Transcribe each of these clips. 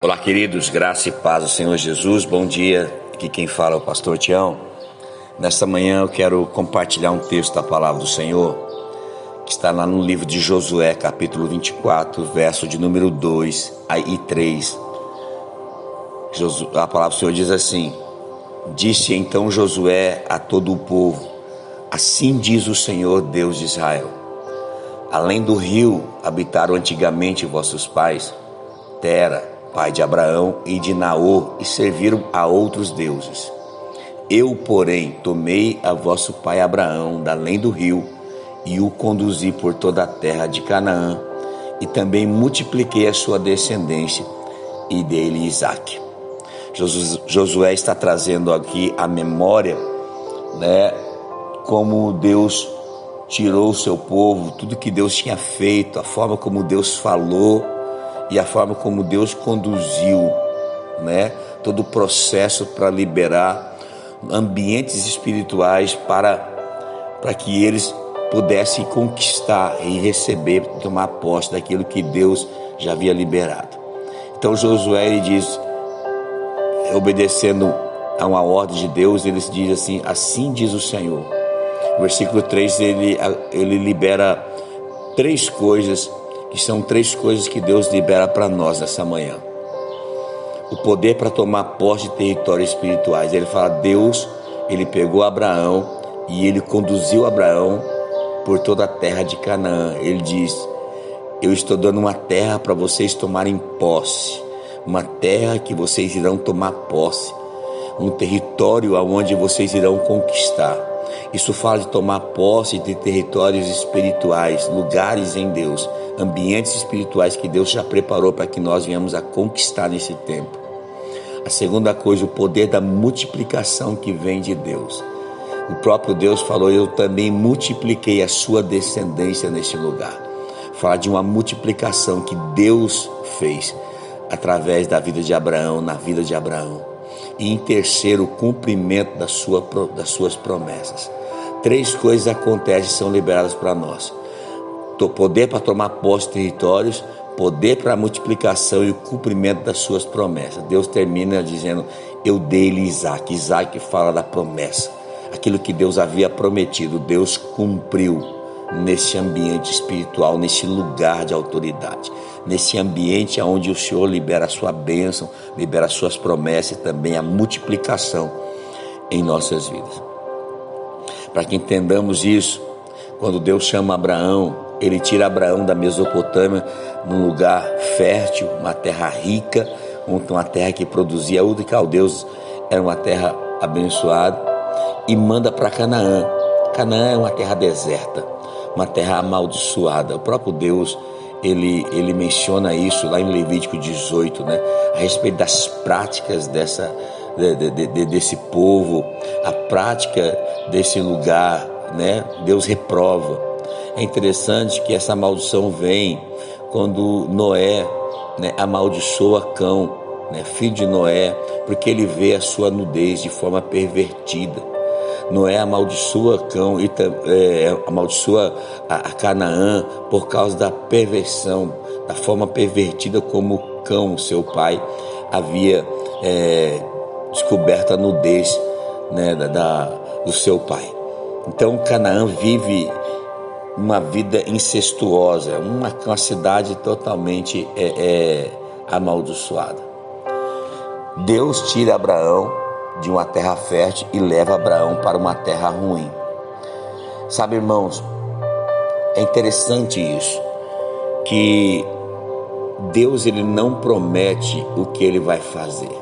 Olá, queridos, graça e paz do Senhor Jesus. Bom dia, aqui quem fala é o pastor Tião. Nesta manhã eu quero compartilhar um texto da palavra do Senhor, que está lá no livro de Josué, capítulo 24, verso de número 2 e 3. A palavra do Senhor diz assim: Disse então Josué a todo o povo: Assim diz o Senhor Deus de Israel: Além do rio habitaram antigamente vossos pais, Tera, pai de Abraão e de Naor, e serviram a outros deuses. Eu, porém, tomei a vosso pai Abraão da além do rio e o conduzi por toda a terra de Canaã, e também multipliquei a sua descendência e dei-lhe Isaque. Josué está trazendo aqui a memória, como Deus tirou o seu povo, tudo que Deus tinha feito, a forma como Deus falou e a forma como Deus conduziu, todo o processo para liberar ambientes espirituais para que eles pudessem conquistar e receber, tomar posse daquilo que Deus já havia liberado. Então Josué, ele diz, obedecendo a uma ordem de Deus, ele diz assim: assim diz o Senhor. O versículo 3, ele libera três coisas, que são três coisas que Deus libera para nós nessa manhã. O poder para tomar posse de territórios espirituais. Ele fala, Deus, ele pegou Abraão e ele conduziu Abraão por toda a terra de Canaã. Ele diz: eu estou dando uma terra para vocês tomarem posse, uma terra que vocês irão tomar posse, um território aonde vocês irão conquistar. Isso fala de tomar posse de territórios espirituais, lugares em Deus, ambientes espirituais que Deus já preparou para que nós venhamos a conquistar nesse tempo. A segunda coisa, o poder da multiplicação que vem de Deus. O próprio Deus falou: eu também multipliquei a sua descendência neste lugar. Fala de uma multiplicação que Deus fez através da vida de Abraão, na vida de Abraão. E em terceiro, o cumprimento das suas promessas. Três coisas acontecem, são liberadas para nós: poder para tomar posse de territórios, poder para a multiplicação e o cumprimento das suas promessas. Deus termina dizendo: eu dei-lhe Isaque. Isaque fala da promessa, aquilo que Deus havia prometido, Deus cumpriu nesse ambiente espiritual, nesse lugar de autoridade, nesse ambiente onde o Senhor libera a sua bênção, libera as suas promessas e também a multiplicação em nossas vidas. Para que entendamos isso, quando Deus chama Abraão, ele tira Abraão da Mesopotâmia, num lugar fértil, uma terra rica, uma terra que produzia uva de caldeus, era uma terra abençoada, e manda para Canaã. Canaã é uma terra deserta, uma terra amaldiçoada. O próprio Deus, ele menciona isso lá em Levítico 18, a respeito das práticas desse povo, a prática desse lugar, Deus reprova. É interessante que essa maldição vem quando Noé, amaldiçoa Cão, filho de Noé, porque ele vê a sua nudez de forma pervertida. Noé amaldiçoa Cão e amaldiçoa a Canaã por causa da perversão, da forma pervertida como Cão, seu pai, havia descoberto a nudez do seu pai. Então Canaã vive uma vida incestuosa, uma cidade totalmente amaldiçoada. Deus tira Abraão de uma terra fértil e leva Abraão para uma terra ruim. Sabe, irmãos, é interessante isso, que Deus, ele não promete o que ele vai fazer.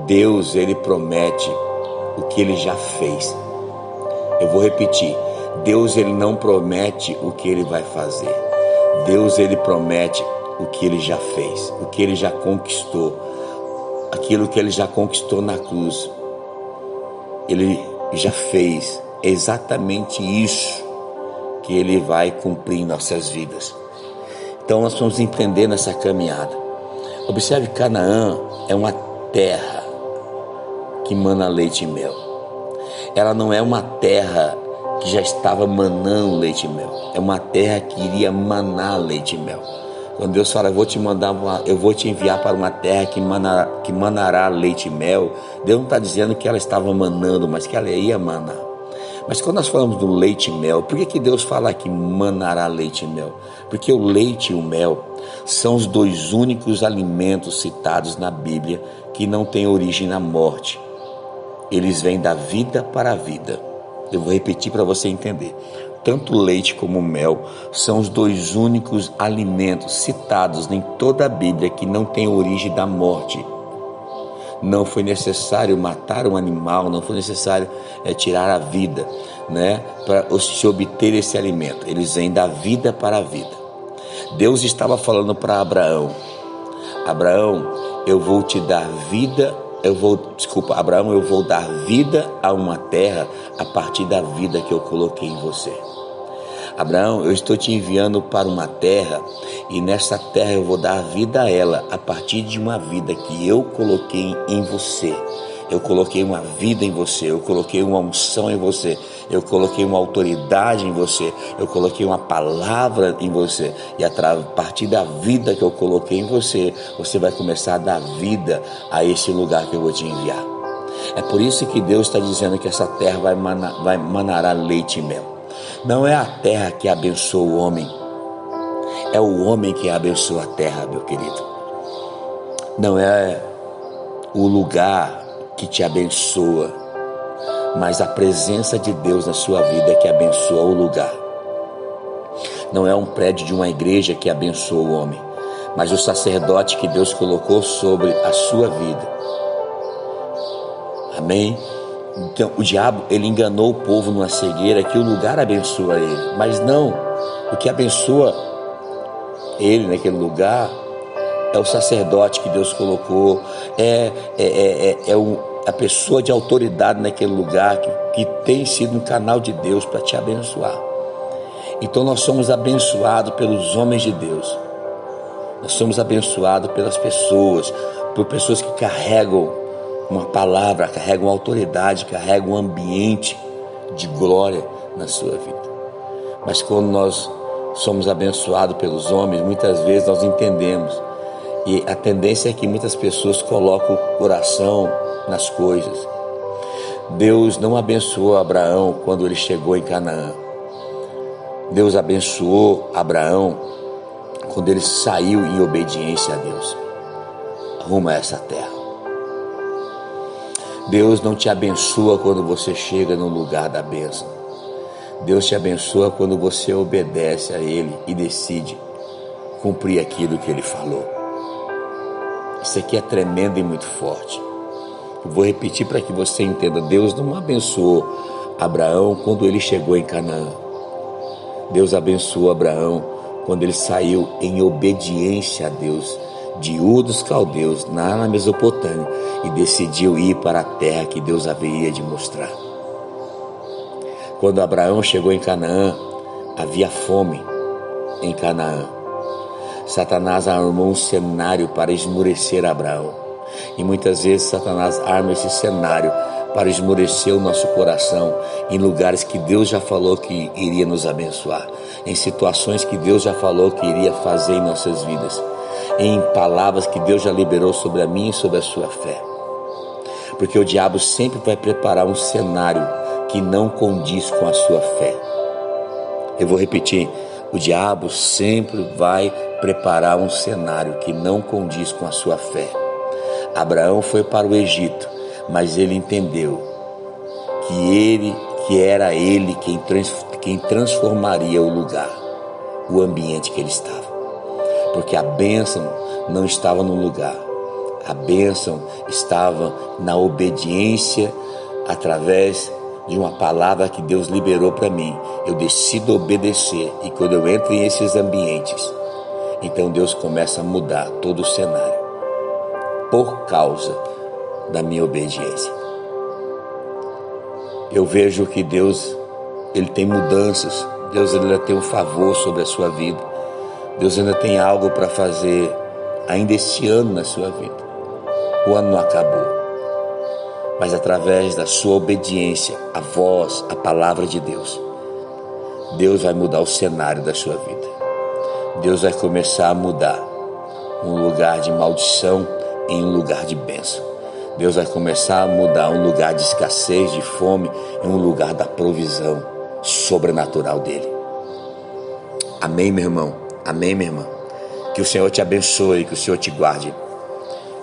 Deus, ele promete o que ele já fez. Eu vou repetir: Deus, ele não promete o que ele vai fazer. Deus, ele promete o que ele já fez, o que ele já conquistou. Aquilo que ele já conquistou na cruz, ele já fez. Exatamente isso que ele vai cumprir em nossas vidas. Então nós vamos entender nessa caminhada. Observe, Canaã é uma terra que mana leite e mel. Ela não é uma terra que já estava manando leite e mel. É uma terra que iria manar leite e mel. Quando Deus fala, eu vou te enviar para uma terra que manará leite e mel, Deus não está dizendo que ela estava manando, mas que ela ia manar. Mas quando nós falamos do leite e mel, por que Deus fala que manará leite e mel? Porque o leite e o mel são os dois únicos alimentos citados na Bíblia que não têm origem na morte. Eles vêm da vida para a vida. Eu vou repetir para você entender. Tanto o leite como o mel são os dois únicos alimentos citados em toda a Bíblia que não têm origem da morte. Não foi necessário matar um animal, não foi necessário tirar a vida, para se obter esse alimento. Eles vêm da vida para a vida. Deus estava falando para Abraão: Abraão, eu vou te dar vida. Abraão, eu vou dar vida a uma terra a partir da vida que eu coloquei em você. Abraão, eu estou te enviando para uma terra e nessa terra eu vou dar vida a ela a partir de uma vida que eu coloquei em você. Eu coloquei uma vida em você, eu coloquei uma unção em você, eu coloquei uma autoridade em você, eu coloquei uma palavra em você. E a partir da vida que eu coloquei em você, você vai começar a dar vida a esse lugar que eu vou te enviar. É por isso que Deus está dizendo que essa terra vai manará leite e mel. Não é a terra que abençoa o homem, é o homem que abençoa a terra, meu querido. Não é o lugar que te abençoa, mas a presença de Deus na sua vida que abençoa o lugar. Não é um prédio de uma igreja que abençoa o homem, mas o sacerdote que Deus colocou sobre a sua vida. Amém? Então o diabo, ele enganou o povo numa cegueira que o lugar abençoa ele, mas não, o que abençoa ele naquele lugar é o sacerdote que Deus colocou, a pessoa de autoridade naquele lugar que tem sido um canal de Deus para te abençoar. Então nós somos abençoados pelos homens de Deus, nós somos abençoados pelas pessoas, por pessoas que carregam uma palavra, carregam autoridade, carregam um ambiente de glória na sua vida. Mas quando nós somos abençoados pelos homens, muitas vezes nós entendemos, e a tendência é que muitas pessoas colocam o coração nas coisas. Deus não abençoou Abraão quando ele chegou em Canaã. Deus abençoou Abraão quando ele saiu em obediência a Deus rumo a essa terra. Deus não te abençoa quando você chega no lugar da bênção. Deus te abençoa quando você obedece a Ele e decide cumprir aquilo que Ele falou. Isso aqui é tremendo e muito forte. Eu vou repetir para que você entenda. Deus não abençoou Abraão quando ele chegou em Canaã. Deus abençoou Abraão quando ele saiu em obediência a Deus de Ur dos Caldeus, na Mesopotâmia, e decidiu ir para a terra que Deus haveria de mostrar. Quando Abraão chegou em Canaã, havia fome em Canaã. Satanás armou um cenário para esmorecer Abraão. E muitas vezes Satanás arma esse cenário para esmorecer o nosso coração em lugares que Deus já falou que iria nos abençoar, em situações que Deus já falou que iria fazer em nossas vidas, em palavras que Deus já liberou sobre a minha e sobre a sua fé. Porque o diabo sempre vai preparar um cenário que não condiz com a sua fé. Eu vou repetir, o diabo sempre vai preparar um cenário que não condiz com a sua fé. Abraão foi para o Egito, mas ele entendeu que era ele quem transformaria o lugar, o ambiente que ele estava. Porque a bênção não estava no lugar, a bênção estava na obediência através de uma palavra que Deus liberou para mim. Eu decido obedecer, e quando eu entro em esses ambientes, então Deus começa a mudar todo o cenário por causa da minha obediência. Eu vejo que Deus, Ele tem mudanças, Deus ainda tem um favor sobre a sua vida, Deus ainda tem algo para fazer ainda este ano na sua vida. O ano não acabou, mas através da sua obediência, a voz, a palavra de Deus, Deus vai mudar o cenário da sua vida. Deus vai começar a mudar um lugar de maldição em um lugar de bênção. Deus vai começar a mudar um lugar de escassez, de fome, em um lugar da provisão sobrenatural dele. Amém, meu irmão? Amém, minha irmã? Que o Senhor te abençoe, que o Senhor te guarde,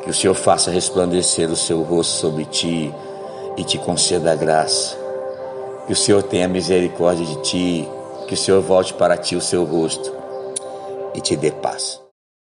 que o Senhor faça resplandecer o seu rosto sobre ti e te conceda a graça, que o Senhor tenha misericórdia de ti, que o Senhor volte para ti o seu rosto e te dê paz.